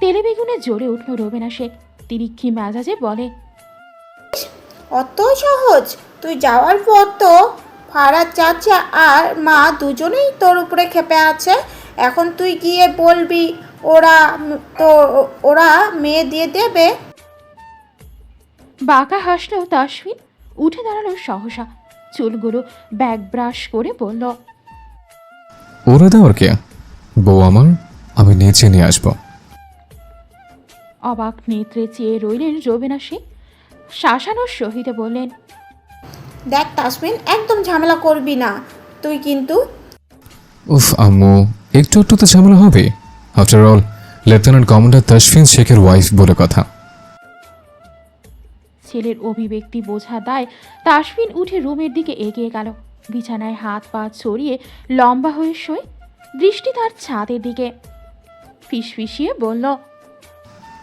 তেলে বেগুনে জ্বলে উঠল রোবেনা শেখ। তিরিক্ষি মেজাজে বলে, অত সহজ? তুই যাওয়ার পর তো ফারাদ চাচা আর মা দুজনেই তোর উপরে ক্ষেপে আছে। এখন তুই গিয়ে বলবি ওরা তো ওরা মেয়ে দিয়ে দেবে? বাঁকা হাসল তাসফিন। উঠে দাঁড়ালো সহসা, চুলগুলো ব্যাগ ব্রাশ করে বলল, ওরা দেওয়ার কে? বউ আমার, আমি নিচে নিয়ে আসবো। অবাক নেত্রে চেয়ে রইলেন রোবেনা শেখ। শাসানোর সহিত বললেন, দেখ তাসমিন, একদম ঝামেলা করবি না তুই কিন্তু। উফ আম্মু, একটু একটু তো ঝামেলা হবে। After all lieutenant commander Tasfin শেখের ওয়াইফ বলে কথা। ছেলের অভিব্যক্তি বোঝা দায় তাসফিন উঠে রুমের দিকে এগিয়ে গেল। বিছানায় হাত পা ছড়িয়ে লম্বা হয়ে শোয়, দৃষ্টি তার ছাদের দিকে। ফিসফিসিয়ে বলল,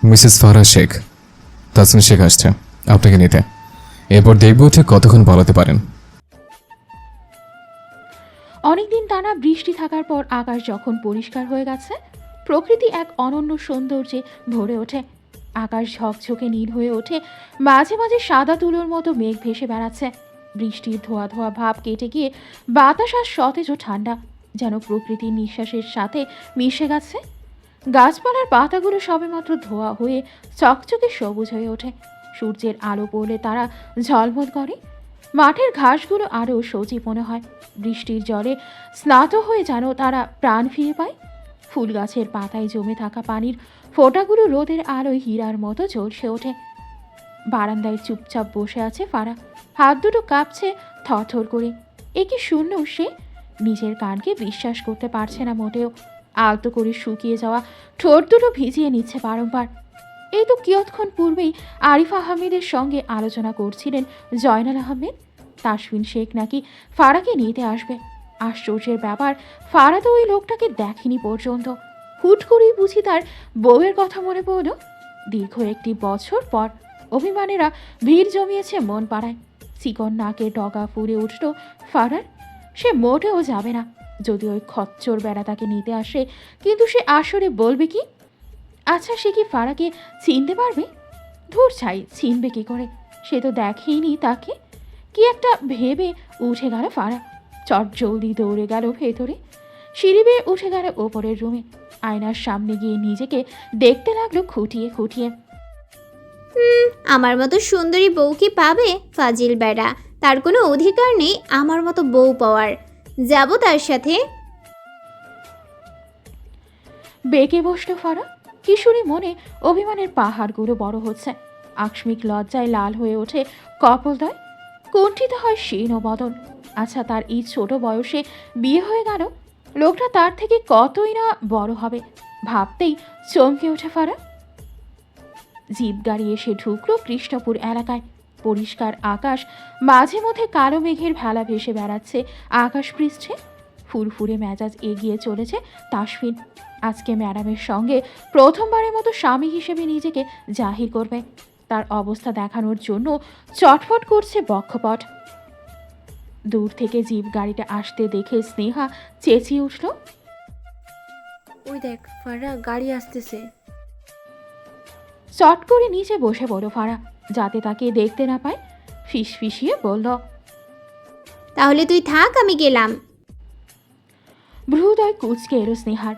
মিসেস ফারা শেখ, তাসফিন শেখ আসছে আপনাকে নিতে। এরপর দেখব ঠিক কতক্ষণ পালাতে পারেন। অনেকদিন টানা বৃষ্টি থাকার পর আকাশ যখন পরিষ্কার হয়ে গেছে, প্রকৃতি এক অনন্য সৌন্দর্যে ভরে ওঠে। আকাশ ঝকঝকে নীল হয়ে ওঠে, মাঝে মাঝে সাদা তুলোর মতো মেঘ ভেসে বেড়াচ্ছে। বৃষ্টির ধোয়া ধোয়া ভাব কেটে গিয়ে বাতাস আর সতেজ ও ঠান্ডা, যেন প্রকৃতির নিঃশ্বাসের সাথে মিশে গেছে। গাছপালার পাতাগুলো সবেমাত্র ধোয়া হয়ে চকচকে সবুজ হয়ে ওঠে। সূর্যের আলো পড়লে তারা ঝলমল করে। মাঠের ঘাসগুলো আরও সজীব মনে হয়। বৃষ্টির জলে স্নাত হয়ে যেন তারা প্রাণ ফিরে পায়। ফুল গাছের পাতায় জমে থাকা পানির ফোঁটাগুলো রোদের আলোয় হীরার মতো ঝলসে ওঠে। বারান্দায় চুপচাপ বসে আছে ফারা, হাত দুটো কাঁপছে থরথর করে। একে শূন্য সে নিজের কানকে বিশ্বাস করতে পারছে না মোটেও। আলতো করে শুকিয়ে যাওয়া ঠোঁট দুটো ভিজিয়ে নিচ্ছে বারংবার। এই তো কিয়ৎক্ষণ পূর্বেই আরিফ আহমেদের সঙ্গে আলোচনা করছিলেন জয়নাল আহমেদ। তাসফিন শেখ নাকি ফারাকে নিতে আসবে। আশ্চর্যের ব্যাপার, ফারা তো ওই লোকটাকে দেখেনি পর্যন্ত। হুট করেই বুঝি তার বউয়ের কথা মনে পড়ল। দীর্ঘ একটি বছর পর অভিমানেরা ভিড় জমিয়েছে মন পাড়ায়। চিকন নাকে ডগা ফুলে উঠল ফারার। সে মোটেও যাবে না, যদি ওই খচ্চর বেড়া তাকে নিতে আসে। কিন্তু সে আসরে বলবে কি? আচ্ছা, সে কি ফারাকে চিনতে পারবে? ধুর ছাই, চিনবে কি করে? সে তো দেখেইনি তাকে। কি একটা ভেবে উঠে গেল ফারা। চট জলদি দৌড়ে গেল ভেতরে, সিঁড়ি বেয়ে উঠে গেল ওপরের রুমে। আয়নার সামনে গিয়ে নিজেকে দেখতে লাগলো খুঁটিয়ে খুঁটিয়ে। আমার মতো সুন্দরী বউ কি পাবে ফাজিল বেড়া? তার কোনো অধিকার নেই আমার মতো বউ পাওয়ার। যাব তার সাথে। বেঁকে বসলো ফারা। কিশোরী মনে অভিমানের পাহাড়গুলো বড় হচ্ছে। আকস্মিক লজ্জায় লাল হয়ে ওঠে কপোলদয়, কুণ্ঠিত হয় শীর্ণ বদন। আচ্ছা, তার এই ছোট বয়সে বিয়ে হয়ে গেল। লোকটা তার থেকে কতই না বড় হবে, ভাবতেই চমকে ওঠে ফারা। জিপ গাড়ি এসে ঢুকলো কৃষ্ণপুর এলাকায়। পরিষ্কার আকাশ, মাঝে মধ্যে কালো মেঘের ভেলা ভেসে বেড়াচ্ছে আকাশ পৃষ্ঠে। ফুরফুরে মেজাজ এগিয়ে চলেছে তাসফিন। আজকে ম্যাডামের সঙ্গে প্রথমবারের মতো স্বামী হিসেবে নিজেকে জাহির করবে। তার অবস্থা দেখানোর জন্য চটফট করছে বক্ষপট। দূর থেকে জিপ গাড়িটা আসতে দেখে স্নেহা চেঁচিয়ে উঠল, ওই দেখ ফারা, গাড়ি আসতেছে। চট করে নিচে বসে পড়ল ফারা, যাতে তাকে দেখতে না পায়। ফিসফিসিয়ে বলল, তাহলে তুই থাক, আমি গেলাম। ভ্রুদয় কুচকে এলো স্নেহার।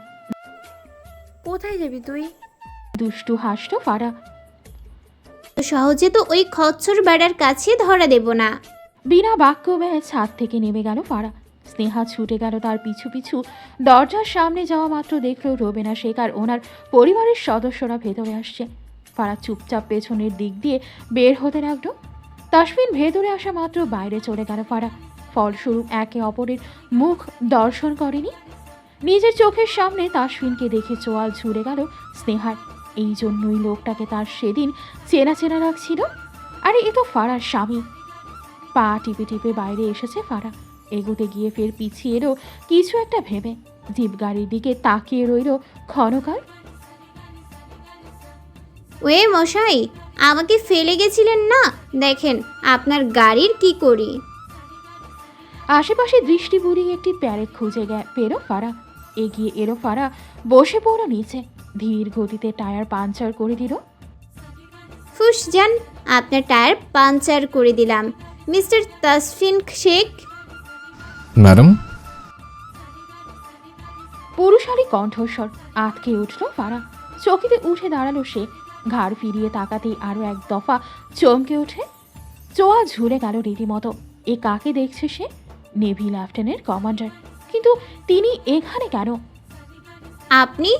কোথায় যাবি তুই? দুষ্টু হাসল ফারা। তো সহজে তো ওই খচ্চর বেড়ার কাছে ধরা দেব না। বিনা বাক্য ব্যয়ে ছাদ থেকে নেমে গেল ফারা। স্নেহা ছুটে গেল তার পিছু পিছু। দরজার সামনে যাওয়া মাত্র দেখল রোবেনা শেখ আর ওনার পরিবারের সদস্যরা ভেতরে আসছে। ফারা চুপচাপ পেছনের দিক দিয়ে বের হতে লাগলো। তাসফিন ভেতরে আসা মাত্র বাইরে চলে গেল ফারা। ফলস্বরূপ একে অপরের মুখ দর্শন করেনি। নিজের চোখের সামনে তাসফিনকে দেখে চোয়াল ঝুলে গেল স্নেহার। এই জন্যই লোকটাকে তার সেদিন চেনা চেনা লাগছিল। আরে এ তো ফারার স্বামী। পা টিপে টিপে বাইরে এসেছে ফারা। এগোতে গিয়ে ফের পিছিয়ে এলো কিছু একটা ভেবে। জিপ গাড়ির দিকে তাকিয়ে রইল ক্ষণকাল। ওয়ে মশাই, আমাকে ফেলে গেছিলেন না? দেখেন আপনার গাড়ির কি করি। আশেপাশে দৃষ্টি বুলিয়ে একটি প্যারেক খুঁজে পেল ফারা। এগিয়ে এলো ফারা, বসে পড়ল নিচে। ধীর গতিতে টায়ার পাঞ্চার করে দিল। ফুস যান, আপনার টায়ার পাঞ্চার করে দিলাম। মিস্টার তাসফিন শেখ। ম্যাডাম, পুরুষালী কণ্ঠস্বর আটকে উঠল ফারা। চকিতে উঠে দাঁড়ালো সে। ঘাড় ফিরিয়ে তাকাতেই আরো এক দফা চমকে ওঠে। চোয়া ঝুলে গেল রীতিমতো। এ কাকে দেখছে সে? নেভি লেফটেন্যান্ট কমান্ডার, কিন্তু তিনি এখানে কেন? আপনি?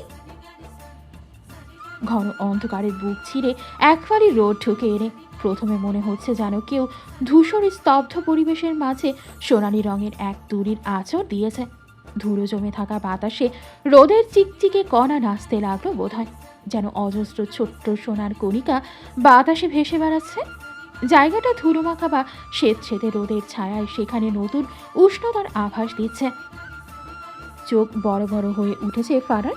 ঘন অন্ধকারের বুক ছিঁড়ে এক ফালি রোড ঢুকে এনে প্রথমে মনে হচ্ছে যেন কেউ ধূসর স্তব্ধ পরিবেশের মাঝে সোনালি রঙের এক তুরির আঁচড় দিয়েছে। ধুলো জমে থাকা বাতাসে রোদের চিকচিকে কণা নাচতে লাগলো বোধহয়, যেন অজস্র ছোট্ট সোনার কণিকা বাতাসে ভেসে বেড়াচ্ছে। জায়গাটা ধুলো মাখা বা স্বেচ্ছেদে রোদের ছায়ায় সেখানে নতুন উষ্ণতার আভাস দিচ্ছে। চোখ বড় বড় হয়ে উঠেছে ফারার।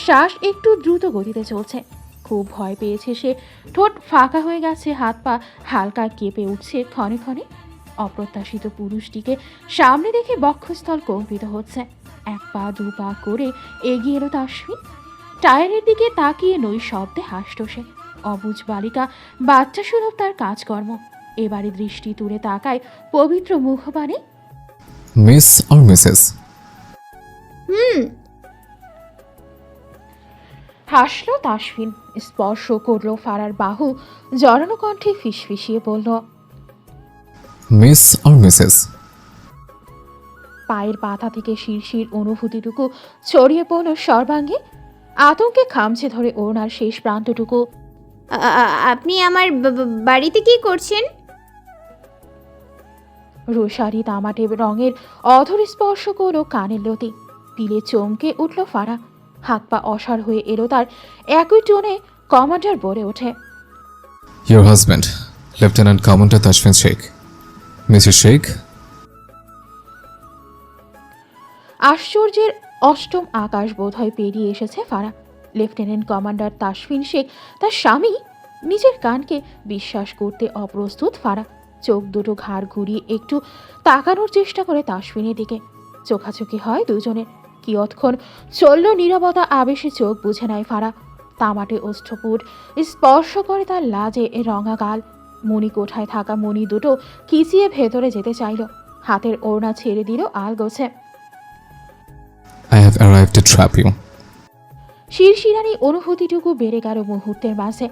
শ্বাস একটু দ্রুত গতিতে চলছে। খুব ভয় পেয়েছে সে। ঠোঁট ফাঁকা হয়ে গেছে, হাত পা হালকা কেঁপে উঠছে ক্ষণে ক্ষণে। অপ্রত্যাশিত পুরুষটিকে সামনে দেখে বক্ষস্থল কম্পিত হচ্ছে। এক পা দু পা করে এগিয়ে এলো তাসফিন। টায়ারের দিকে তাকিয়ে নই শব্দে হাসত সে। অবুঝ বালিকা, বাচ্চা সুলভ তার কাজকর্ম। এবারে দৃষ্টি তুলে তাকায় পবিত্র মুখবাণী। মিস আর মিসেস? হাসলো তাসফিন। স্পর্শ করলো ফারার বাহু। জড়ানো কণ্ঠে ফিসফিসিয়ে বলল, মিস আর মিসেস? পায়ের পাতা থেকে শিরশির অনুভূতিটুকু ছড়িয়ে পড়ল সর্বাঙ্গে। আতঙ্কে খামছে ধরে ওনার শেষ প্রান্তটুকু। আপনি আমার বাড়িতে কি করছেন? রোসারি তামাটে রঙের অধর স্পর্শ করলো কানের লতি। তিলে চমকে উঠল ফারা। হাত পা অসাড় হয়ে এলো তার। একই টোনে কমান্ডার বলে ওঠে, your husband, lieutenant commander Tasfin Sheikh. Mrs Sheikh? আশ্চর্যের অষ্টম আকাশ বোধহয় পেরিয়ে এসেছে ফারা। লেফটেন্যান্ট কমান্ডার তাসফিন শেখ তার স্বামী? নিজের কানকে বিশ্বাস করতে অপ্রস্তুত ফারা। চোখ দুটো ঘাড় ঘুরিয়ে একটু তাকানোর চেষ্টা করে তাসফিনের দিকে। চোখাচোখি হয় দুজনের। কিয়ৎক্ষণ চলল নীরবতা আবেশে চোখ বুঝে নেয় ফারা। তামাটে ওষ্ঠপুট স্পর্শ করে তার লাজে রঙা গাল। মণি কোঠায় থাকা মণি দুটো খিচিয়ে ভেতরে যেতে চাইল। হাতের ওড়না ছেড়ে দিল আলগোছে। I have arrived to trap you. শিরশিরানি অনুভূতিটুকু বেড়ে গেল মুহূর্তের মাঝে।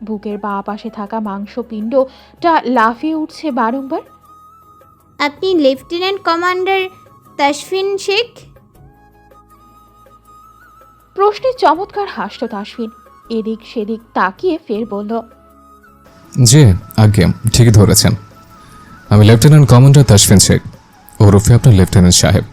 বুকের বাঁ পাশে থাকা মাংসপিণ্ডটা লাফিয়ে উঠছে বারংবার। আপনি লেফটেন্যান্ট কমান্ডার তাসফিন শেখ? প্রশ্নে চমৎকার হাসল তাসফিন। এদিক সেদিক তাকিয়ে ফের বলল, জি আজ্ঞে, ঠিকই ধরেছেন। আমি লেফটেন্যান্ট কমান্ডার তাসফিন শেখ, ওরফে আপনার লেফটেন্যান্ট সাহেব।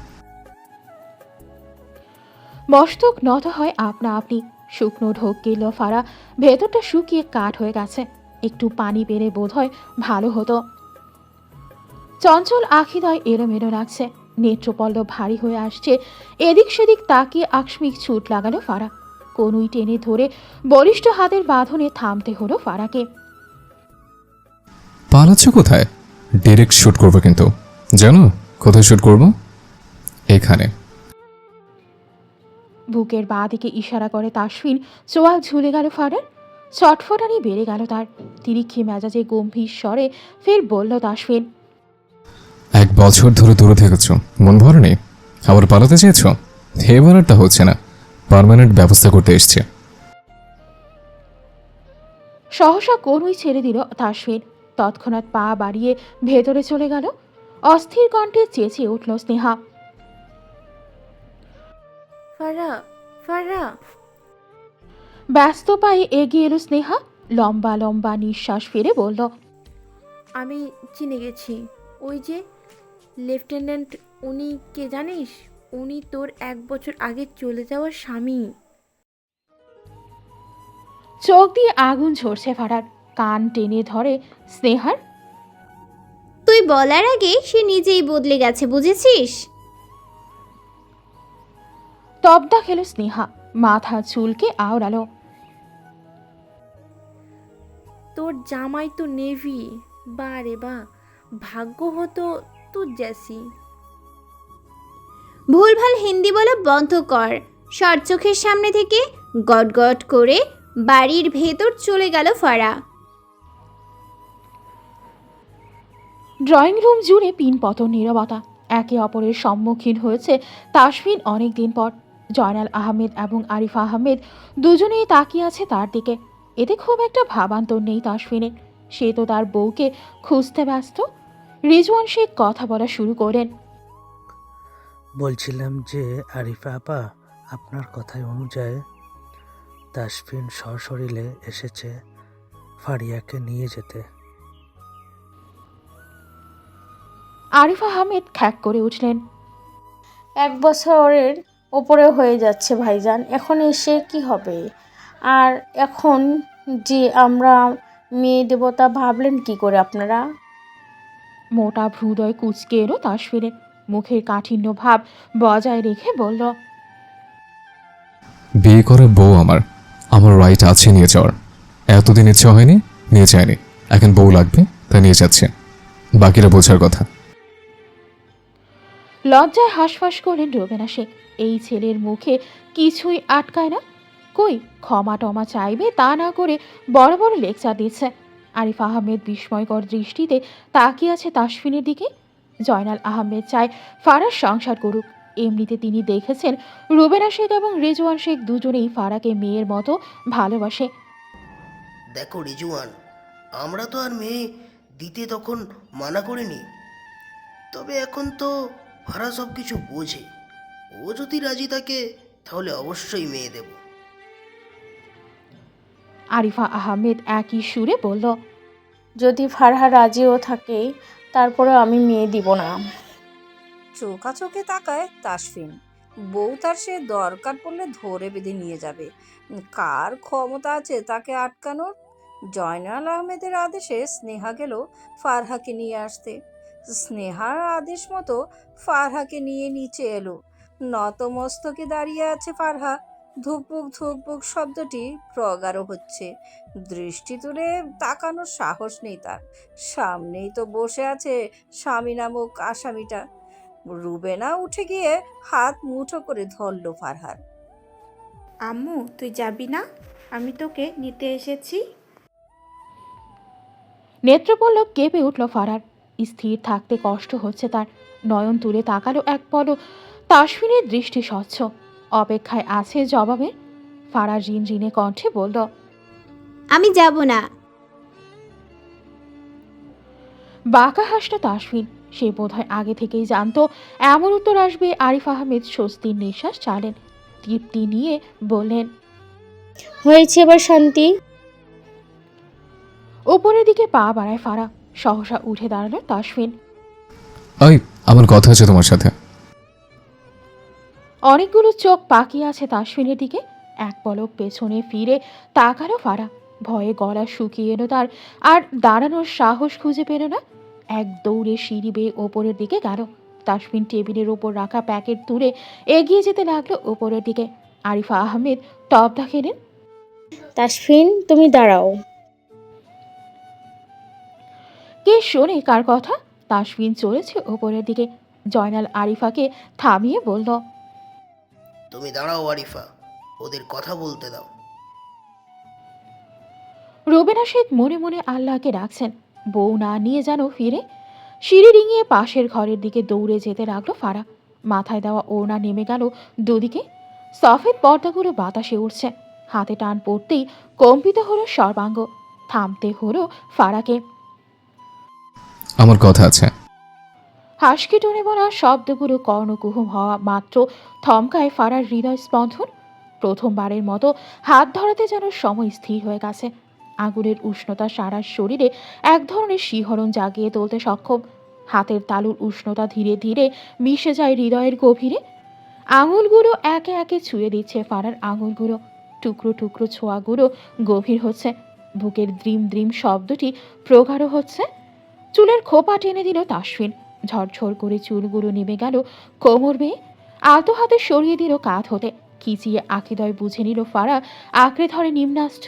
মস্তক নত হয় আপনা আপনি। শুকনো ঢোক গেল ফারা। ভেতরটা শুকিয়ে কাঠ হয়ে গেছে। একটু পানি পেরে বোধ হয় ভালো হতো। চঞ্চল আখিদয় এলোমেলো লাগছে। নেত্রপল্লব ভারী হয়ে আসছে। এদিক সেদিক তাকিয়ে আকস্মিক ছুট লাগালো ফারা। কনুই টেনে ধরে বলিষ্ঠ হাতের বাঁধনে থামতে হলো ফারাকে। পালাচ্ছ কোথায়? ডিরেক্ট শুট করবো কিন্তু। জানো কোথায় শুট করবো? এখানে। বুকের বাঁ দিকে ইশারা করে তাসফিন। চোয়াল ঝুলে গেল ফারার। ছটফটানি বেড়ে গেল তার। তিরিক্ষি মেজাজে গম্ভীর স্বরে ফের বলল তাসফিন, 1 বছর ধরে দূরে থেকেছ, মন ভরে নেই? আবার পালাতে চেয়েছ? এবারটা হচ্ছে না, পার্মানেন্ট ব্যবস্থা করতে এসছে। সহসা কনুই ছেড়ে দিল তাসফিন। তৎক্ষণাৎ পা বাড়িয়ে ভেতরে চলে গেল। অস্থির কণ্ঠে চেঁচিয়ে উঠল স্নেহা, ফারা, ফারা। ব্যস্ত পায়ে এগিয়ে এলো স্নেহা। লম্বা লম্বা নিঃশ্বাস ফেলে বলল, আমি চিনে গেছি। ওই যে লেফটেন্যান্ট, উনি কে জানিস? উনি তোর 1 বছর আগে চলে যাওয়ার স্বামী। চোখ দিয়ে আগুন ঝরছে ফারার। কান টেনে ধরে স্নেহার। তুই বলার আগে সে নিজেই বদলে গেছে, বুঝেছিস? তবদা খেল স্নেহা। মাথা চুলকে আওড়ালো, তোর জামাই তো নেভি। বা রে বা, ভাগ্য হতো তোর জ্যাসি। ভুলভাল হিন্দি বলা বন্ধ কর। সর চোখের সামনে থেকে। গট করে বাড়ির ভেতর চলে গেল ফারা। ড্রয়িং রুম জুড়ে পিনপতন নীরবতা। একে অপরের সম্মুখীন হয়েছে তাসফিন অনেক দিন পর। জয়নাল আহমেদ এবং আরিফা আহমেদ দুজনেই তাকিয়ে আছে তার দিকে। এতে খুব একটা ভাবান্তর নেই তাসফিনের, সে তো তার বউকে খুঁজতে ব্যস্ত। রিজওয়ান শেখ কথা বলা শুরু করেন। বলছিলাম যে আরিফা আপা, আপনার কথায় অনুযায়ী তাসফিন সশরীরে এসেছে ফারিয়াকে নিয়ে যেতে। আরিফা আহমেদ খ্যাক করে উঠলেন। 1 বছরের ওপরে হয়ে যাচ্ছে ভাইজান, এখন এসে কি হবে? আর এখন যে আমরা মেয়ে দেবতা ভাবলেন কি করে আপনারা? মোটা ভ্রুদয় কুঁচকে এলো তাসফিনের, মুখের কাঠিন্য ভাব বজায় রেখে বলল, বিয়ে করা বউ আমার, আমার রাইট আছে নিয়ে যাওয়ার। এতদিন ইচ্ছা হয়নি, নিয়ে যায়নি, এখন বউ লাগবে তা নিয়ে যাচ্ছে, বাকিরা বোঝার কথা। লজ্জায় হাঁসফাঁস করলেন রুবেনা শেখ। এই ছেলের মুখে কিছুই আটকায় না। কই ক্ষমা টমা চাইবে তা না করে বড় বড় লেকচার দিচ্ছে। আরিফ আহমেদ বিস্ময়কর দৃষ্টিতে তাকিয়ে আছে তাসফিনের দিকে। জয়নাল আহমেদ চায় ফারার সংসার করুক। এমনিতে তিনি দেখেছেন রুবেনা শেখ এবং রেজওয়ান শেখ দুজনেই ফারাকে মেয়ের মতো ভালোবাসে। দেখো রিজওয়ান, আমরা তো আর মেয়ে দিতে তখন মানা করিনি, তবে এখন তো ভাড়া সব কিছু বোঝে। ও যদি রাজি থাকে তাহলে অবশ্যই মেয়ে দেব। আরিফা আহমেদ একই সুরে বলল, যদি ফারহা রাজিও থাকে তারপরে আমি মেয়ে দিব না। চোখে তাকায় তাসফিন। বউ তার সে দরকার পড়লে ধরে বেঁধে নিয়ে যাবে। কার ক্ষমতা আছে তাকে আটকানোর? জয়নাল আহমেদের আদেশে স্নেহা গেল ফারহাকে নিয়ে আসতে। স্নেহার আদেশ মতো ফারহাকে নিয়ে নিচে এলো। নতমস্তকে দাঁড়িয়ে আছে ফারহা। ধুকপুক ধুকপুক শব্দটি প্রগাঢ় হচ্ছে। দৃষ্টি তুলে তাকানোর সাহস নেই তার। সামনেই তো বসে আছে স্বামী নামক আসামিটা। রুবেনা উঠে গিয়ে হাত মুঠো করে ধরল ফারহার। আম্মু তুই যাবি না? আমি তোকে নিতে এসেছি। নেত্রপল্লব কেঁপে উঠল ফারার। স্থির থাকতে কষ্ট হচ্ছে তার। নয়ন তুলে তাকালো এক পলক। তাসফিনের দৃষ্টি স্বচ্ছ, অপেক্ষায় আছে জবাবের। ফারার রিনরিনে কণ্ঠে বলল, আমি যাব না। বাঁকা হাসটা তাসফিন। সে বোধহয় আগে থেকেই জানতো এমন উত্তর আসবে। আরিফ আহমেদ স্বস্তির নিঃশ্বাস ছাড়েন, তৃপ্তি নিয়ে বললেন, হয়েছে এবার শান্তি। উপরের দিকে পা বাড়ায় ফারা। সহসা উঠে দাঁড়ালো তাসফিন। ওই, আমার কথা আছে তোমার সাথে। অনেকগুলো চোখ পাকিয়ে আছে তাসফিনের দিকে। এক পলক পেছনে ফিরে তাকালো ফারা। ভয়ে গলা শুকিয়ে এলো তার, আর দাঁড়ানোর সাহস খুঁজে পেল না। এক দৌড়ে সিঁড়ি বেয়ে ওপরের দিকে গেল। তাসফিন টেবিলের ওপর রাখা প্যাকেট তুলে এগিয়ে যেতে লাগলো ওপরের দিকে। আরিফা আহমেদ তবদা খেলেন। তাসফিন তুমি দাঁড়াও। কে শোনে কার কথা? তাসফিন চলেছে ওপরের দিকে। জয়নাল আরিফাকে থামিয়ে বলল, তুমি দাঁড়াও আরিফা, ওদের কথা বলতে দাও। রুবেনা শেখ মনে মনে আল্লাহকে ডাকছেন বউ না নিয়ে যেন ফিরে। সিঁড়ি ডিঙিয়ে পাশের ঘরের দিকে দৌড়ে যেতে লাগলো ফারা। মাথায় দেওয়া ওড়না নেমে গেল দুদিকে। সফেদ পর্দাগুলো বাতাসে উঠছে। হাতে টান পড়তেই কম্পিত হলো সর্বাঙ্গ। থামতে হলো ফারাকে। আমার কথা আছে। হাসকি টনে বলা শব্দগুলো কর্ণকুহুম হওয়া মাত্র থমকায় ফারার হৃদয় স্পন্দন। প্রথমবারের মতো হাত ধরাতে যেন সময় স্থির হয়ে গেছে। আগুনের উষ্ণতা সারা শরীরে এক ধরনের শিহরণ জাগিয়ে তুলতে সক্ষম। হাতের তালুর উষ্ণতা ধীরে ধীরে মিশে যায় হৃদয়ের গভীরে। আঙুলগুলো একে একে ছুঁয়ে দিচ্ছে ফারার আঙুলগুলো। টুকরো টুকরো ছোঁয়াগুলো গভীর হচ্ছে। বুকের দ্রিম দ্রিম শব্দটি প্রগাঢ় হচ্ছে। চুলের খোপা টেনে দিল তাসফিন। ঝরঝর করে চুলগুলো নেমে গেল কোমর বেয়ে। আলতো হাতে সরিয়ে দিল কাঁধ হতে। খিচিয়ে আকিদয় বুঝে নিল ফারা আঁকড়ে ধরে নিম্নাস্থ।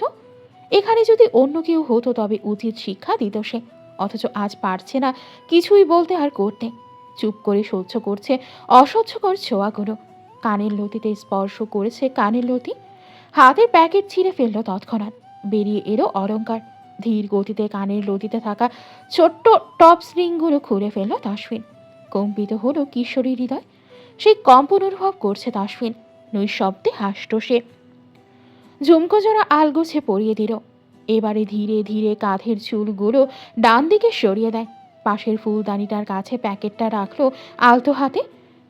এখানে যদি অন্য কেউ হতো তবে উচিত শিক্ষা দিত সে, অথচ আজ পারছে না কিছুই বলতে আর করতে। চুপ করে সহ্য করছে অসহ্যকর ছোঁয়াগুলো। কানের লতিতে স্পর্শ করেছে কানের লতি। হাতের প্যাকেট ছিঁড়ে ফেললো তৎক্ষণাৎ। বেরিয়ে এলো অলংকার। ধীর গতিতে কানের লতিতে থাকা ছোট্ট টপস রিংগুলো খুলে ফেললো তাসফিন। কম্পিত হলো কিশোরীর হৃদয়। সেই কম্পন অনুভব করছে তাসফিন। নৈশব্দে হাসত সে। ঝুমকো জোড়া আলগোছে পরিয়ে দিল। এবারে ধীরে ধীরে কাঁধের চুলগুলো ডান দিকে সরিয়ে দেয়। পাশের ফুলদানিটার কাছে প্যাকেটটা রাখলো আলতো হাতে।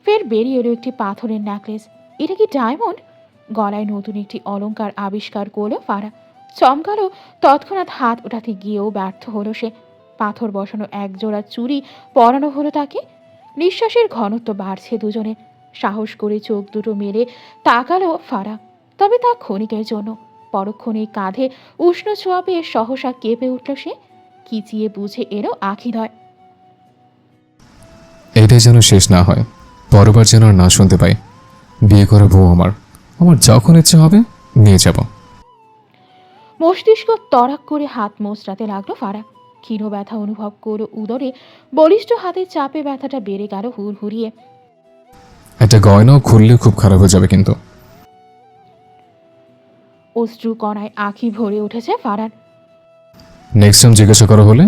ফের বেরিয়ে এলো একটি পাথরের নেকলেস। এটা কি ডায়মন্ড? গলায় নতুন একটি অলংকার আবিষ্কার করলো ফারা। চমকালো, তৎক্ষণাৎ হাত ওঠাতে গিয়েও ব্যর্থ হলো সে। পাথর বসানো একজোড়া চুড়ি পরানো হলো তাকে। নিঃশ্বাসের ঘনত্ব বাড়ছে দুজনে। সাহস করে চোখ দুটো মেলে তাকালো ফারা, তবে তা ক্ষণিকের জন্য। পরক্ষণে কাঁধে উষ্ণ ছোঁয়া পেয়ে সহসা কেঁপে উঠল সে। কিচিয়ে বুঝে এলো আখিদয়। এটাই যেন শেষ না হয়, পরবার যেন আর না শুনতে পাই। বিয়ে করা বউ আমার, আমার যখন ইচ্ছে হবে নিয়ে যাব। মস্তিষ্ক তড়াক করে হাত মোচড়াতে লাগলো ফারা। ক্ষীণ ব্যথা অনুভব করলো উদরে। বলিষ্ঠ হাতের চাপে ব্যথাটা বেড়ে গেল হুড়হুড়িয়ে। একটা গয়নাও খুললে খুব খারাপ হয়ে যাবে কিন্তু। অশ্রু কণায় আঁখি ভরে উঠেছে ফারার। নেক্সট টাইম জিজ্ঞাসা করা হলে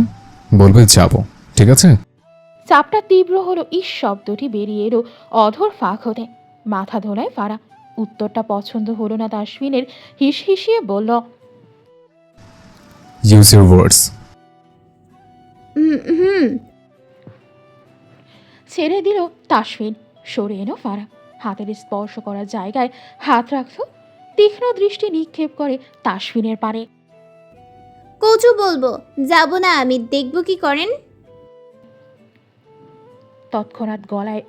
বলবে যাব, ঠিক আছে? চাপটা তীব্র হলো। ইস শব্দটি বেরিয়ে এলো অধর ফাঁক হতে। মাথা ধোলায় ফারা। উত্তরটা পছন্দ হলো না তাসফিনের। হিসহিসিয়ে বলল, ইউজ ইউর ওয়ার্ডস। হুম। ছেড়ে দিল তাসফিন। সরে এলো ফারা। হাতের স্পর্শ করার জায়গায় হাত রাখল। তীক্ষ্ণ দৃষ্টি নিক্ষেপ করে তাসফিনের পারে। কচু বলবো, যাব না আমি, দেখব কি করেন। তৎক্ষণাৎ গলায়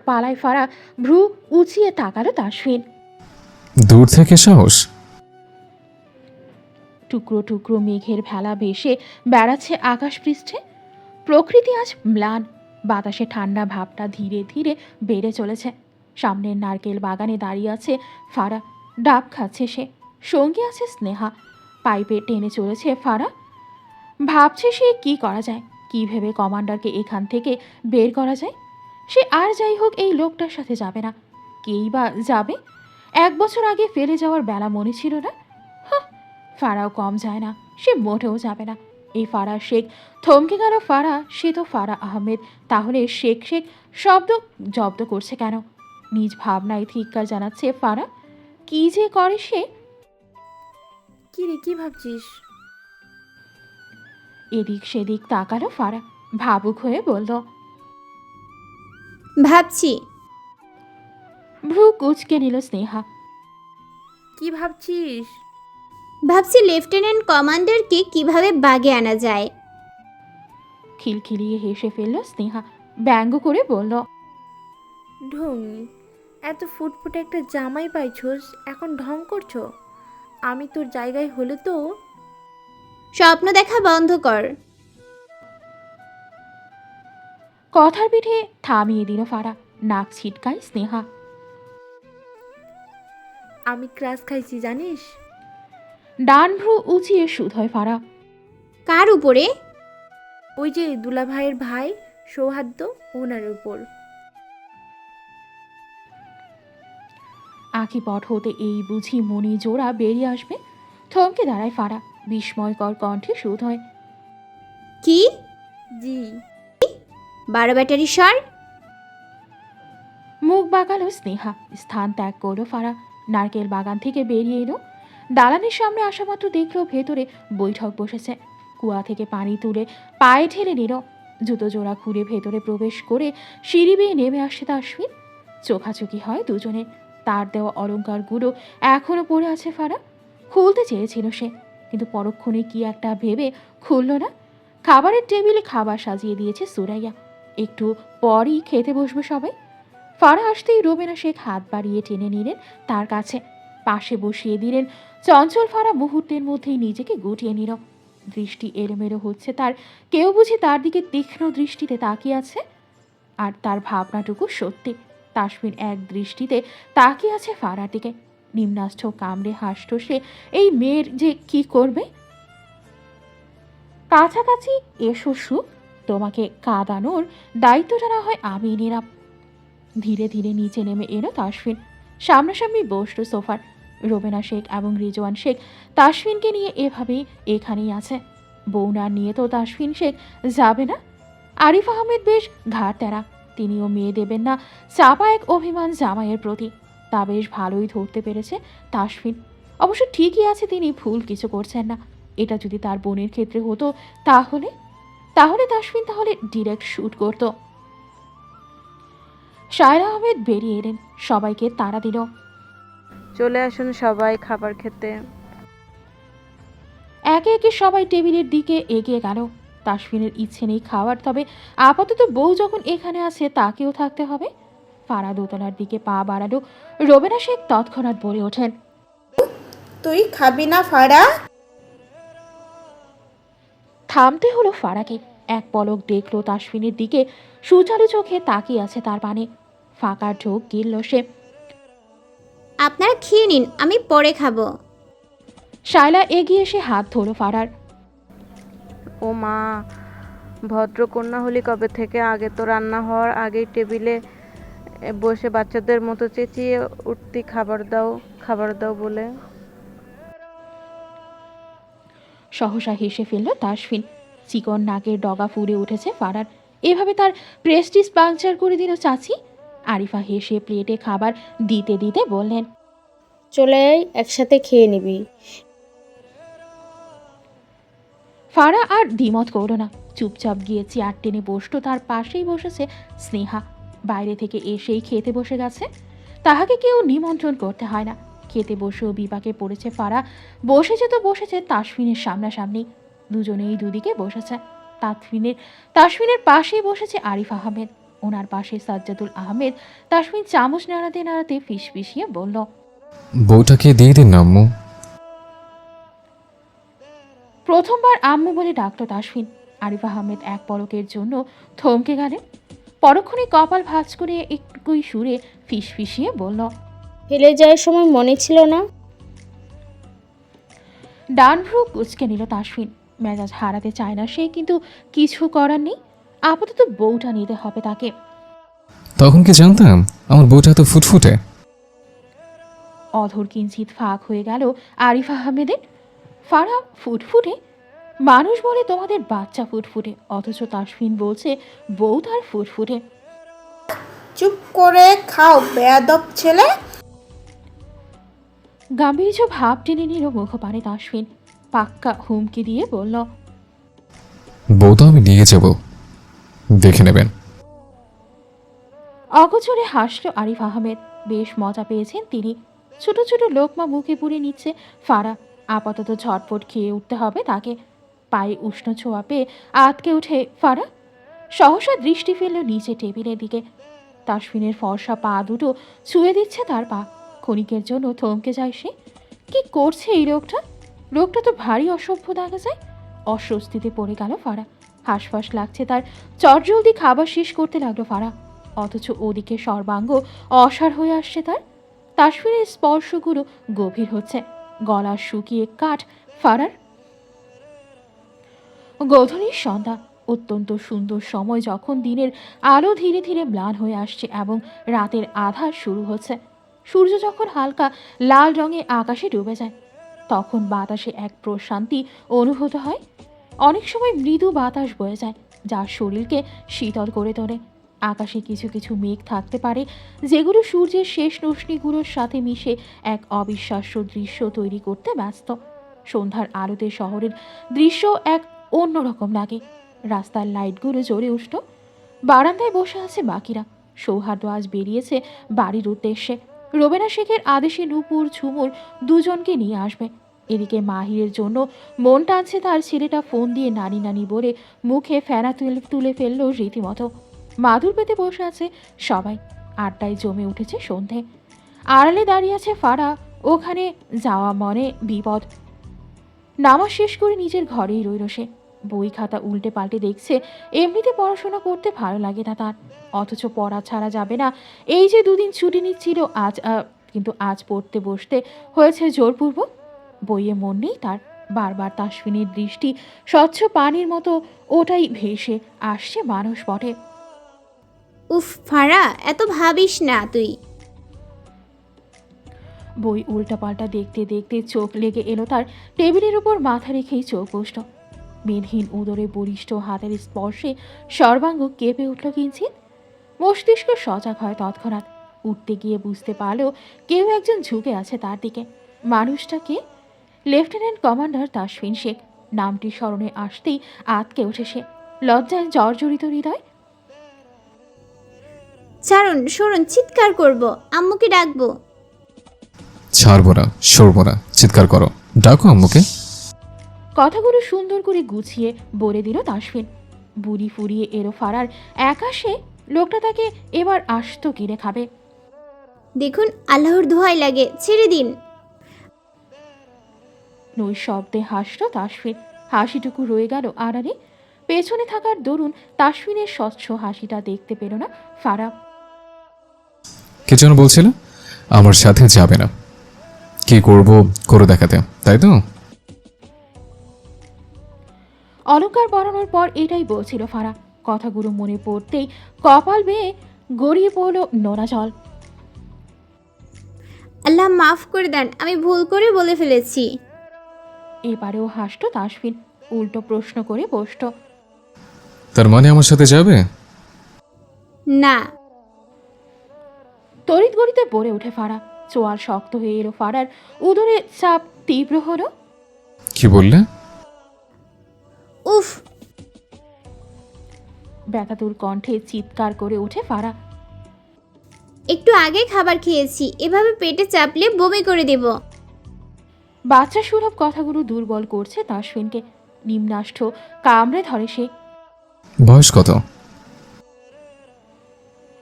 পালায় ফারা। ভ্রু উঁচিয়ে তাকালো তাসফিন। দূর থেকে সাহস! টুকরো টুকরো মেঘের ভেলা ভেসে বেড়াচ্ছে আকাশ পৃষ্ঠে। প্রকৃতি আজ ম্লান। বাতাসে ঠান্ডা ভাবটা ধীরে ধীরে বেড়ে চলেছে। সামনের নারকেল বাগানে দাঁড়িয়ে আছে ফারা। ডাব খাচ্ছে সে। সঙ্গী আছে স্নেহা। পাইপে টেনে চলেছে ফারা। ভাবছে সে কি করা যায়, কি ভেবে কমান্ডারকে এখান থেকে বের করা যায়। সে আর যাই হোক এই লোকটার সাথে যাবে না। কেই বা যাবে? 1 বছর আগে ফেলে যাওয়ার বেলা মনে ছিল না? ফারাও কম যায় না। সে মোটেও যাবে না। এই ফারা শেখ। থমকে গেল ফারা। সে তো ফারা আহমেদ, তাহলে শেখ শেখ শব্দ জব্দ করছে কেন? নিজ ভাবনায় ধিক্কার জানাচ্ছে ফারা। কি যে করে সে! কি রে, কি ভাবছিস? এদিক সেদিক তাকালো ফারা। ভাবুক হয়ে বলল, ভাবছি। ভ্রু কুচকে নিল স্নেহা। কি ভাবছিস? ভাবছি লেফটেন্যান্ট কমান্ডারকে কিভাবে বাগে আনা যায়। খিলখিলিয়ে হেসে ফেলল স্নেহা। ব্যঙ্গ করে বলল, ঢং, এত ফুটফুটে একটা জামাই পাইছোস, এখন ঢং করছো? আমি তোর জায়গায় হলে তো। স্বপ্ন দেখা বন্ধ কর। কথার পিঠে থামিয়ে দিল ফারা। নাক ছিটকায় স্নেহা। আমি ক্রাশ খাইছি জানিস? ডান ভ্রু উঁচিয়ে শুধোয় ফারা। কার উপরে? ওই যে দুলা ভাইয়ের ভাই সৌহার্দ্য, ওনার উপর। আঁখি পট হতে এই বুঝি মনি জোড়া বেরিয়ে আসবে। থমকে দাঁড়ায় ফারা। বিস্ময়কর কণ্ঠে শুধোয়, কি? জি। 12 ব্যাটারি সর। মুখ বাঁকালো স্নেহা। স্থান ত্যাগ করলো ফারা। নারকেল বাগান থেকে বেরিয়ে এলো। দালানের সামনে আসা মাত্র দেখলো ভেতরে বৈঠক বসেছে। কুয়া থেকে পানি তুলে পায়ে ঢেলে নিল। জুতো জোড়া খুলে ভেতরে প্রবেশ করে সিঁড়ি বেয়ে নেমে আসছে তাসফিন। চোখাচোখি হয় দুজনে। তার দেওয়া অলংকারগুলো এখনো পড়ে আছে ফারা। খুলতে চেয়েছিল সে, কিন্তু পরক্ষণে কি একটা ভেবে খুলল না। খাবারের টেবিলে খাবার সাজিয়ে দিয়েছে সুরাইয়া। একটু পরই খেতে বসবে সবাই। ফারা আসতেই রোবেনা শেখ হাত বাড়িয়ে টেনে নিলেন তার কাছে। পাশে বসিয়ে দিলেন। চঞ্চল ফারা মুহূর্তের মধ্যেই নিজেকে গুটিয়ে নিল। দৃষ্টি এলোমেলো হচ্ছে তার। কেউ বুঝি তার দিকে তীক্ষ্ণ দৃষ্টিতে তাকিয়ে আছে। আর তার ভাবনাটুকু সত্যি। তাসফিন এক দৃষ্টিতে তাকিয়ে আছে ফারার দিকে। নিম্নাষ্ঠ কামড়ে হাসত সে। এই মেয়ের যে কি করবে? কাছাকাছি এসো সুখ, তোমাকে কাঁদানোর দায়িত্বটা না হয় আমি নিলাম। ধীরে ধীরে নিচে নেমে এলো তাসফিন। সামনাসামনি বসল সোফার। রোবেনা শেখ এবং রিজওয়ান শেখ তাসফিনকে নিয়ে এভাবেই এখানেই আছে। বউ না নিয়ে তো তাসফিন শেখ যাবে না। আরিফ আহমেদ বেশ ঘাড় তেরা, তিনিও মেয়ে দেবেন না চাপা এক অভিমান জামাইয়ের প্রতি। তা বেশ ভালোই ধরতে পেরেছে তাসফিন। অবশ্য ঠিকই আছে, তিনি ভুল কিছু করছেন না। এটা যদি তার বোনের ক্ষেত্রে হতো তাহলে তাহলে তাসফিন ডিরেক্ট শ্যুট করত। শায়রা আহমেদ বেরিয়ে এলেন, সবাইকে তাড়া দিল। চলে আসুন সবাই খাবার খেতে। একে একে সবাই টেবিলের দিকে এগিয়ে গেল। তাসফিনের ইচ্ছে নেই খাওয়ার, তবে আপাতত বউ যখন এখানে আছে তাকেও থাকতে হবে। ফারা দোতলার দিকে পা বাড়ালো। রোবেনা শেখ তৎক্ষণাৎ বলে ওঠেন, তুই খাবি না ফারা? থামতে হলো ফারাকে। এক পলক দেখলো তাসফিনের দিকে, সুচারু চোখে তাকিয়ে আছে তার পানে। ফাঁকা ঢোক গিলল সে। আপনারা খেয়ে নিন, আমি পরে খাবো। শায়লা এগিয়ে এসে হাত ধরো ফারার। ও মা, ভদ্রকন্যা হলি কবে থেকে? আগে তো রান্না হওয়ার আগেই টেবিলে বসে বাচ্চাদের মতো চেঁচিয়ে উঠতি খাবার দাও বলে। সহসা হেসে ফেলল তাসফিন। চিকন নাকের ডগা ফুলে উঠেছে ফারার। এভাবে তার প্রেস্টিজ পাংচার করে দিল চাচি। আরিফা হেসে প্লেটে খাবার দিতে দিতে বললেন, চলে আয়, একসাথে খেয়ে নিবি। ফারা আর দ্বিমত করল না, চুপচাপ গিয়ে চেয়ার টেনে বসতো। তার পাশেই বসেছে স্নেহা। বাইরে থেকে এসেই খেতে বসে গেছে, তাহাকে কেউ নিমন্ত্রণ করতে হয় না। খেতে বসেও বিপাকে পড়েছে ফারা। বসেছে তাসফিনের সামনাসামনি। দুজনেই দুদিকে বসেছে। তাসফিনের পাশেই বসেছে আরিফ আহমেদ, ওনার পাশে সাজ্জাদুল আহমেদ। তাসফিন চামচ নাড়াতে নাড়াতে ফিসফিসিয়ে বলল, বউটাকে দিয়ে দিন না আম্মু। প্রথমবার আম্মু বলে ডাকলো তাসফিন। আরিফ আহমেদ এক পলকের জন্য থমকে গেলেন। পরক্ষণে কপাল ভাঁজ করে একটুকুই সুরে ফিসফিসিয়ে বলল, ফেলে যাওয়ার সময় মনে ছিল না? ডান ভ্রু কুচকে নিল তাসফিন। মেজাজ হারাতে চায় না সে, কিন্তু কিছু করার নেই। আপাতত বউটা নিতে হবে তাকে। তখন কি জানতাম আমার বউটা তো ফুটফুটে। অধর কিঞ্চিত ফাঁক হয়ে গেল আরিফ আহমেদের। ফারা ফুটফুটে? মানুষ বলে তোমাদের বাচ্চা ফুটফুটে, অথচ তাসফিন বলছে বউ তার ফুটফুটে। চুপ করে খাও বেয়াদব ছেলে। গাম্ভীর্য ভাব টেনে নিল মুখপানে তাসফিন। পাক্কা হুমকি দিয়ে বলল, বউ তো আমি নিয়ে যাব, দেখে নেবেন। অগোচরে হাসল আরিফ আহমেদ। বেশ মজা পেয়েছেন তিনি। ছোট ছোট লোকমা মুখে পুরে নিচ্ছে ফারা। আপাতত ঝটপট খেয়ে উঠতে হবে তাকে। পায়ে উষ্ণ ছোঁয়া পেয়ে আটকে উঠে ফারা। সহসা দৃষ্টি ফেলল নিচে টেবিলের দিকে। তাসফিনের ফর্সা পা দুটো ছুঁয়ে দিচ্ছে তার পা। ক্ষণিকের জন্য থমকে যায় সে। কি করছে এই লোকটা তো ভারী অসভ্য দেখা যায়। অস্বস্তিতে পড়ে গেল ফারা। হাঁসফাঁস লাগছে তার। চটজলদি খাবার শেষ করতে লাগলো ফারা, অথচ ওদিকে সর্বাঙ্গ অসাড় হয়ে আসছে তার। তাসফিনের স্পর্শগুলো গভীর হচ্ছে। গলা শুকিয়ে কাঠ ফারার। গোধূলির সন্ধ্যা, অত্যন্ত সুন্দর সময়, যখন দিনের আলো ধীরে ধীরে ম্লান হয়ে আসছে এবং রাতের আধার শুরু হচ্ছে। সূর্য যখন হালকা লাল রঙে আকাশে ডুবে যায়, তখন বাতাসে এক প্রশান্তি অনুভূত হয়। অনেক সময় মৃদু বাতাস বয়ে যায়, যা শরীরকে শীতল করে তোলে। আকাশে কিছু কিছু মেঘ থাকতে পারে, যেগুলো সূর্যের শেষ রশ্মিগুলোর সাথে মিশে এক অবিশ্বাস্য দৃশ্য তৈরি করতে ব্যস্ত। সন্ধ্যার আলোতে শহরের দৃশ্য এক অন্যরকম লাগে। রাস্তার লাইটগুলো জ্বলে উঠল। বারান্দায় বসে আছে বাকিরা। সৌহার্দ্য আজ বেরিয়েছে বাড়ির উদ্দেশ্যে। রোবেনা শেখের আদেশে নূপুর ঝুমুর দুজনকে নিয়ে আসবে। এদিকে মাহিরের জন্য মন টানছে তার। ছেলেটা ফোন দিয়ে নানি নানি বলে মুখে ফেনা তুলে ফেললো রীতিমতো। মাদুর পেতে বসে আছে সবাই। আড্ডায় জমে উঠেছে সন্ধে। আড়ালে দাঁড়িয়ে আছে ফারা। ওখানে যাওয়া মনে বিপদ। নামাজ শেষ করে নিজের ঘরেই রইল সে। বই খাতা উল্টে পাল্টে দেখছে। এমনিতে পড়াশোনা করতে ভালো লাগে না তার, অথচ পড়া ছাড়া যাবে না। এই যে দুদিন ছুটি নিচ্ছিল কিন্তু আজ পড়তে বসতে হয়েছে জোরপূর্বক। বইয়ে মন নেই তার। বারবার তাসফিনের দৃষ্টি স্বচ্ছ পানির মতো ওটাই ভেসে আসছে মানুষ পটে। উফ ফারা, এত ভাবিস না তুই। বই উল্টাপাল্টা দেখতে দেখতে চোখ লেগে এলো তার টেবিলের উপর মাথা রেখেই চোখ বসল। মেদহীন উদরে বলিষ্ঠ হাতের স্পর্শে সর্বাঙ্গ কেঁপে উঠল কিঞ্চিত। মস্তিষ্ক সজাগ হয় তৎক্ষণাৎ। উঠতে গিয়ে বুঝতে পারল কেউ একজন ঝুঁকে আছে তার দিকে। মানুষটাকে লেফটেন্যান্ট কমান্ডার তাসফিন শেখ। নামটি স্মরণে আসতেই আতকে উঠে সে, লজ্জায় জর্জরিত হৃদয়। ছাড়ুন, সরুন, চিৎকার করব, আম্মুকে ডাকবো। ছাড়বো না, সরবো না, চিৎকার করো, ডাকো আম্মুকে। কথাগুলো সুন্দর করে গুছিয়ে বলে দিল তাসফিন। বুড়ি ফুরিয়ে এলো ফারার একাশে। লোকটা তাকে এবার আস্ত কিনে খাবে। দেখুন, আল্লাহর দোহাই লাগে, ছেড়ে দিন। নৈশব্দে হাসল তাসফিন। হাসিটুকু রয়ে গেল আড়ালে। পেছনে থাকার দরুন তাসফিনের স্বচ্ছ হাসিটা দেখতে পেল না ফারা। কে যেন বলছিল আমার সাথে যাবে না, কি করব করে দেখাতে, তাই তো? অলংকার পরানোর পর এটাই বলছিল ফারা। কথাগুলো মনে পড়তেই কপাল বেয়ে গড়িয়ে পড়ল নোনা জল। আল্লাহ মাফ করে দেন, আমি ভুল করে বলে ফেলেছি। এবারেও হাসল তাসফিন, উল্টো প্রশ্ন করে বসল। তার মানে আমার সাথে যাবে? না। তড়িৎ গড়িতে পড়ে ওঠে ফারা। চোয়াল শক্ত হয়ে এলো ফারার। উদরে চাপ তীব্র হলো। কি বললে? উফ! ব্যথাতুর কণ্ঠে চিৎকার করে ওঠে ফারা। একটু আগে খাবার খেয়েছি, এভাবে পেটে চাপলে বমি করে দেব। বাচ্চা সুলভ কথাগুলো দুর্বল করছে তাসফিনকে। নিম্নাষ্ঠ কামড়ে ধরে সে। বয়স কত?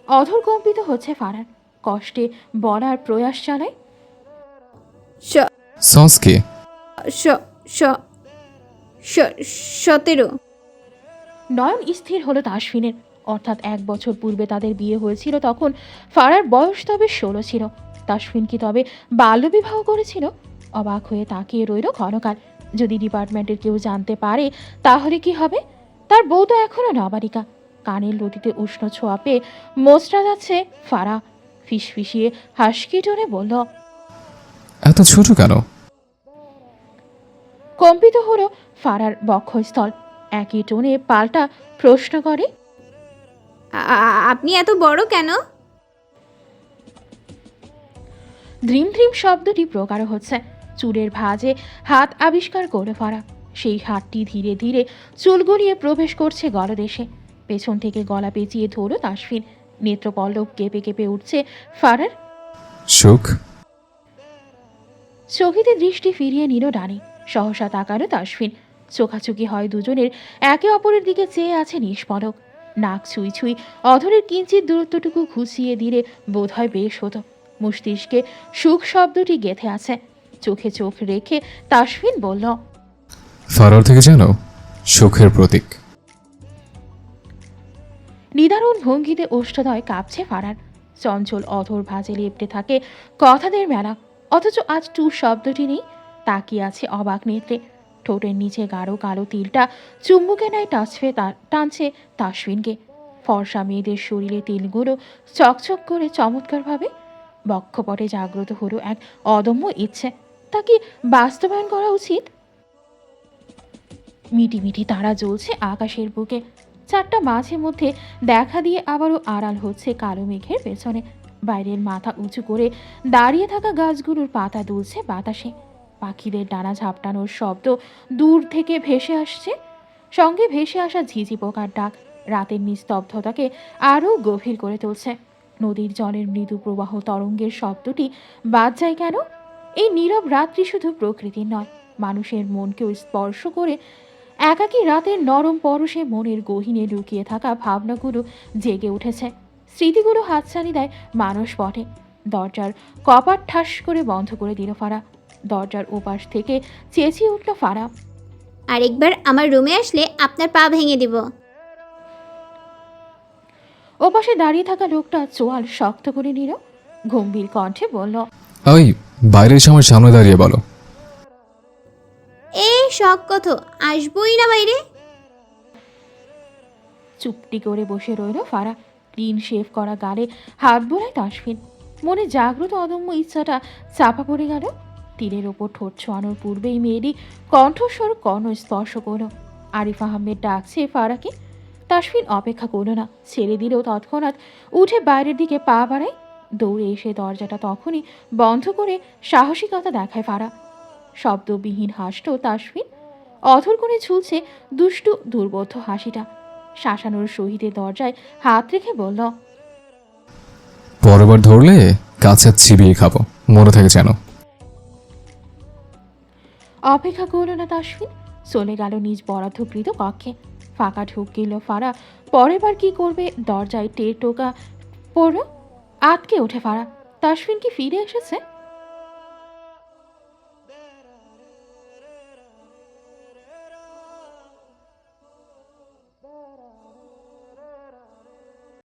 অধর কম্পিত হচ্ছে ফারার। কষ্টে বলার প্রয়াস চালায়। সস কি? 17। নয়ন স্থির হলো তাসফিনের। অর্থাৎ 1 বছর পূর্বে তাদের বিয়ে হয়েছিল, তখন ফারার বয়স তবে 16 ছিল। তাসফিন কি তবে বাল্যবিবাহ করেছিল? অবাক হয়ে তাকিয়ে রইল ক্ষণকাল। যদি ডিপার্টমেন্টের কেউ জানতে পারে তাহলে কি হবে? তার বউ তো এখনো নাবালিকা। কানের লতিতে উষ্ণ ছোঁয়া পেয়ে মোচড়া যাচ্ছে ফারা। ফিসফিসিয়ে হাসকি টোনে বলল, এত ছোট কেন? কম্পিত হলো ফারার বক্ষস্থল। একই টোনে পাল্টা প্রশ্ন করে, আপনি এত বড় কেন? ধ্রিম ধ্রিম শব্দটি প্রকার হচ্ছে। চুলের ভাঁজে হাত আবিষ্কার করে ফারা। সেই হাতটি ধীরে ধীরে চুল গলিয়ে প্রবেশ করছে গলদেশে। পেছন থেকে গলা পেঁচিয়ে ধরল তাসফিন। নেত্রপল্লব কেঁপে কেঁপে উঠছে ফারার। সুখ? চোখেতে দৃষ্টি ফিরিয়ে নিল ডানি। সহসা তাকালো তাসফিন। চোখাচোখি হয় দুজনের। একে অপরের দিকে চেয়ে আছে নিষ্পলক। নাক ছুঁই ছুঁই অধরের কিঞ্চিত দূরত্বটুকু ঘুষিয়ে দিলে বোধ হয় বেশ হতো। মস্তিষ্কে সুখ শব্দটি গেঁথে আছে। চোখে চোখ রেখে তাসফিন বলল, ফারার থেকে জানো সুখের প্রতীক। নিদারুণ ভঙ্গিতে ওষ্ঠদয় কাঁপছে ফারার। চঞ্চল অধর ভাঁজে লেপটে থাকে কথাদের মেলা। অথচ আজ টু শব্দটি নেই। তাকিয়ে আছে অবাক নেত্রে। ঠোঁটের নিচে গাঢ় কালো তিলটা চুম্বুকে নেয় টানছে তাসফিনকে। ফর্সা মেয়েদের শরীরে তিলগুলো চকচক করে চমৎকারভাবে। বক্ষপটে জাগ্রত হলো এক অদম্য ইচ্ছে। তা কি বাস্তবায়ন করা উচিত? মিটিমিটি তারা জ্বলছে আকাশের বুকে। চারটা মাঝে মধ্যে দেখা দিয়ে আবারও আড়াল হচ্ছে কালো মেঘের পেছনে। বাইরের মাথা উঁচু করে দাঁড়িয়ে থাকা গাছগুলোর পাতা দুলছে বাতাসে। পাখিদের ডানা ঝাপটানোর শব্দ দূর থেকে ভেসে আসছে। সঙ্গে ভেসে আসা ঝিঝি পোকার ডাক রাতের নিস্তব্ধতাকে আরও গভীর করে তুলছে। নদীর জলের মৃদু প্রবাহ তরঙ্গের শব্দটি বাদ যায় কেন? এই নীরব রাত্রি শুধু প্রকৃতির নয়, মানুষের মনকেও স্পর্শ করে। একাকী রাতের নরম পরশে মনের গহীনে লুকিয়ে থাকা ভাবনাগুলো জেগে উঠেছে। স্মৃতিগুলো হাতছানি দেয় মানুষ পথে। দরজার কপাট ঠাস করে বন্ধ করে দিল ফারা। দরজার ওপাশ থেকে চেঁচিয়ে উঠল ফারা, আরেকবার আমার রুমে আসলে আপনার পা ভেঙে দিব। ওপাশে দাঁড়িয়ে থাকা লোকটা চোয়াল শক্ত করে নিল। গম্ভীর কণ্ঠে বলল, ওই বাইরে এসে আমার সামনে দাঁড়িয়ে বলো। শখ কত, আসবই না বাইরে। চুপটি করে বসে রইল ফারা। ক্লিন শেভ করা গালে হাত বোলায় তাসফিন। মনে জাগ্রত অদম্য ইচ্ছাটা চাপা পড়ে গেল। তীরের ওপর ঠোঁট ছোঁয়ানোর পূর্বেই মেয়েটি কণ্ঠস্বর কর্ণ স্পর্শ করল। আরিফ আহমেদ ডাকছে ফারাকে। তাসফিন অপেক্ষা করল না, ছেড়ে দিলেও তৎক্ষণাৎ উঠে বাইরের দিকে পা বাড়ায়। দৌড়ে এসে দরজাটা তখনই বন্ধ করে সাহসিকতা দেখায় ফারা। শব্দবিহীন হাসল তাসফিন। অধর করে ঝুলছে দুষ্টু দুর্বোধ্য হাসিটা। শাসানোর সহিতে দরজায় হাত রেখে বলল, পরবার ধরলে কাছে চিবিয়ে খাবো, মনে থাকে যেন। অপেক্ষা করল না তাসফিন, চলে গেল নিজ বরাদ্ধকৃত কক্ষে। ফাঁকা ঢুক গেল ফারা। পরের বার কি করবে দরজায় টের টোকা পড়ল। আটকে ওঠে ফারা। তাসফিন কি ফিরে এসেছে?